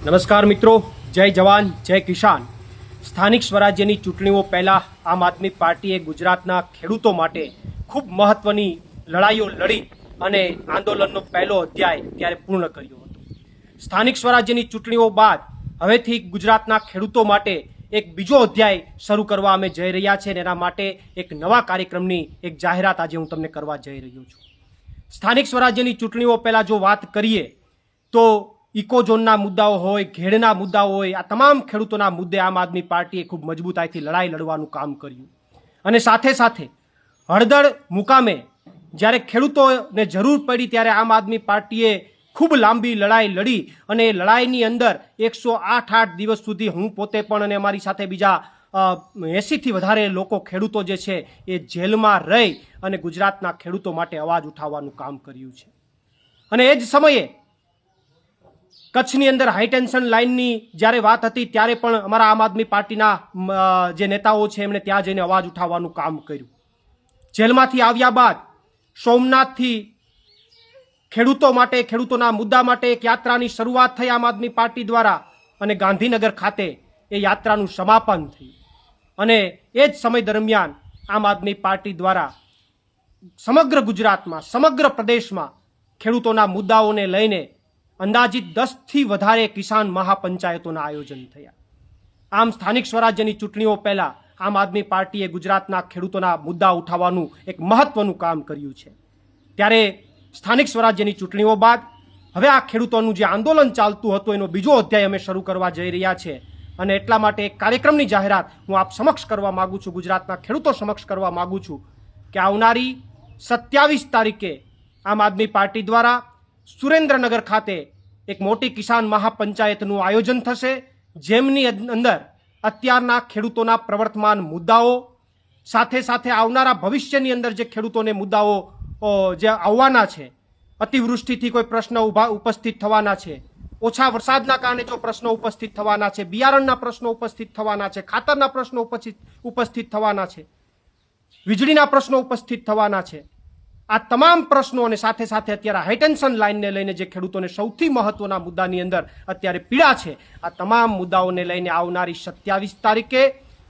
નમસ્કાર મિત્રો, જય જવાન જય કિસાન। સ્થાનિક સ્વરાજ્યની ચૂંટણીઓ પહેલાં આમ આદમી પાર્ટીએ ગુજરાતના ખેડૂતો માટે ખૂબ મહત્ત્વની લડાઈઓ લડી અને આંદોલનનો પહેલો અધ્યાય ત્યારે પૂર્ણ કર્યો હતો। સ્થાનિક સ્વરાજ્યની ચૂંટણીઓ બાદ હવેથી ગુજરાતના ખેડૂતો માટે એક બીજો અધ્યાય શરૂ કરવા અમે જઈ રહ્યા છીએ અને એના માટે એક નવા કાર્યક્રમની એક જાહેરાત આજે હું તમને કરવા જઈ રહ્યો છું। સ્થાનિક સ્વરાજ્યની ચૂંટણીઓ પહેલાં જો વાત કરીએ તો ઇકોઝોનના મુદ્દાઓ હોય, ઘેડના મુદ્દાઓ હોય, આ તમામ ખેડૂતોના મુદ્દે આમ આદમી પાર્ટીએ ખૂબ મજબૂતાઈથી લડાઈ લડવાનું કામ કર્યું અને સાથે સાથે હળદળ મુકામે જ્યારે ખેડૂતોને જરૂર પડી ત્યારે આમ આદમી પાર્ટીએ ખૂબ લાંબી લડાઈ લડી અને એ લડાઈની અંદર 108 દિવસ સુધી હું પોતે પણ અને અમારી સાથે બીજા 80થી વધારે લોકો ખેડૂતો જે છે એ જેલમાં રહી અને ગુજરાતના ખેડૂતો માટે અવાજ ઉઠાવવાનું કામ કર્યું છે। અને એ જ સમયે કચ્છની અંદર હાઈટેન્શન લાઇનની જ્યારે વાત હતી ત્યારે પણ અમારા આમ આદમી પાર્ટીના જે નેતાઓ છે એમણે ત્યાં જઈને અવાજ ઉઠાવવાનું કામ કર્યું। જેલમાંથી આવ્યા બાદ સોમનાથથી ખેડૂતો માટે, ખેડૂતોના મુદ્દા માટે એક યાત્રાની શરૂઆત થઈ આમ આદમી પાર્ટી દ્વારા અને ગાંધીનગર ખાતે એ યાત્રાનું સમાપન થયું અને એ જ સમય દરમિયાન આમ આદમી પાર્ટી દ્વારા સમગ્ર ગુજરાતમાં, સમગ્ર પ્રદેશમાં ખેડૂતોના મુદ્દાઓને લઈને અંદાજિત 10થી વધારે કિસાન મહાપંચાયતોના આયોજન થયા। આમ સ્થાનિક સ્વરાજ્યની ચૂંટણીઓ પહેલાં આમ આદમી પાર્ટીએ ગુજરાતના ખેડૂતોના મુદ્દા ઉઠાવવાનું એક મહત્વનું કામ કર્યું છે। ત્યારે સ્થાનિક સ્વરાજ્યની ચૂંટણીઓ બાદ હવે આ ખેડૂતોનું જે આંદોલન ચાલતું હતું એનો બીજો અધ્યાય અમે શરૂ કરવા જઈ રહ્યા છીએ અને એટલા માટે એક કાર્યક્રમની જાહેરાત હું આપ સમક્ષ કરવા માગું છું, ગુજરાતના ખેડૂતો સમક્ષ કરવા માગું છું કે આવનારી 27 તારીખે આમ આદમી પાર્ટી દ્વારા સુરેન્દ્રનગર ખાતે એક મોટી કિસાન મહાપંચાયતનું આયોજન થશે, જેમની અંદર અત્યારના ખેડૂતોના પ્રવર્તમાન મુદ્દાઓ સાથે સાથે આવનારા ભવિષ્યની અંદર જે ખેડૂતોને મુદ્દાઓ જે આવવાના છે, અતિવૃષ્ટિથી કોઈ પ્રશ્ન ઉપસ્થિત થવાના છે, ઓછા વરસાદના કારણે જો પ્રશ્નો ઉપસ્થિત થવાના છે, બિયારણના પ્રશ્નો ઉપસ્થિત થવાના છે, ખાતરના પ્રશ્નો ઉપસ્થિત થવાના છે, વીજળીના પ્રશ્નો ઉપસ્થિત થવાના છે, આ તમામ પ્રશ્નો અને સાથે સાથે અત્યારે હાઈટેન્શન લાઇનને લઈને જે ખેડૂતોને સૌથી મહત્વના મુદ્દાની અંદર અત્યારે પીડા છે, આ તમામ મુદ્દાઓને લઈને આવનારી 27 તારીખે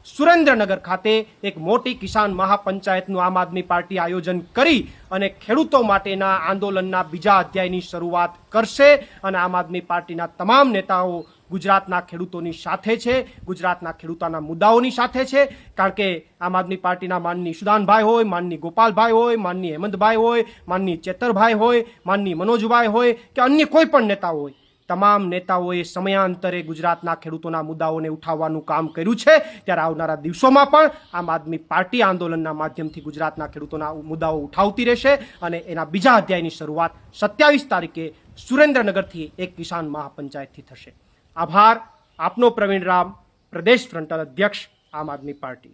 સુરેન્દ્રનગર ખાતે એક મોટી કિસાન મહાપંચાયતનું આમ આદમી પાર્ટી આયોજન કરી અને ખેડૂતો માટેના આંદોલનના બીજા અધ્યાયની શરૂઆત કરશે અને આમ આદમી પાર્ટીના તમામ નેતાઓ ગુજરાતના ખેડૂતોની સાથે છે, ગુજરાતના ખેડૂતોના મુદ્દાઓની સાથે છે। કારણ કે આમ આદમી પાર્ટીના માનની સુદાનભાઈ હોય, માનની ગોપાલભાઈ હોય, માનની હેમંતભાઈ હોય, માનની ચેતરભાઈ હોય, માનની મનોજભાઈ હોય કે અન્ય કોઈ પણ નેતાઓ હોય, તમામ નેતાઓએ સમયાંતરે ગુજરાતના ખેડૂતોના મુદ્દાઓને ઉઠાવવાનું કામ કર્યું છે। ત્યારે આવનારા દિવસોમાં પણ આમ આદમી પાર્ટી આંદોલનના માધ્યમથી ગુજરાતના ખેડૂતોના મુદ્દાઓ ઉઠાવતી રહેશે અને એના બીજા અધ્યાયની શરૂઆત 27 તારીખે સુરેન્દ્રનગરથી એક કિસાન મહાપંચાયતથી થશે। આભાર। આપનો પ્રવીણ રામ, પ્રદેશ ફ્રન્ટલ અધ્યક્ષ, આમ આદમી પાર્ટી।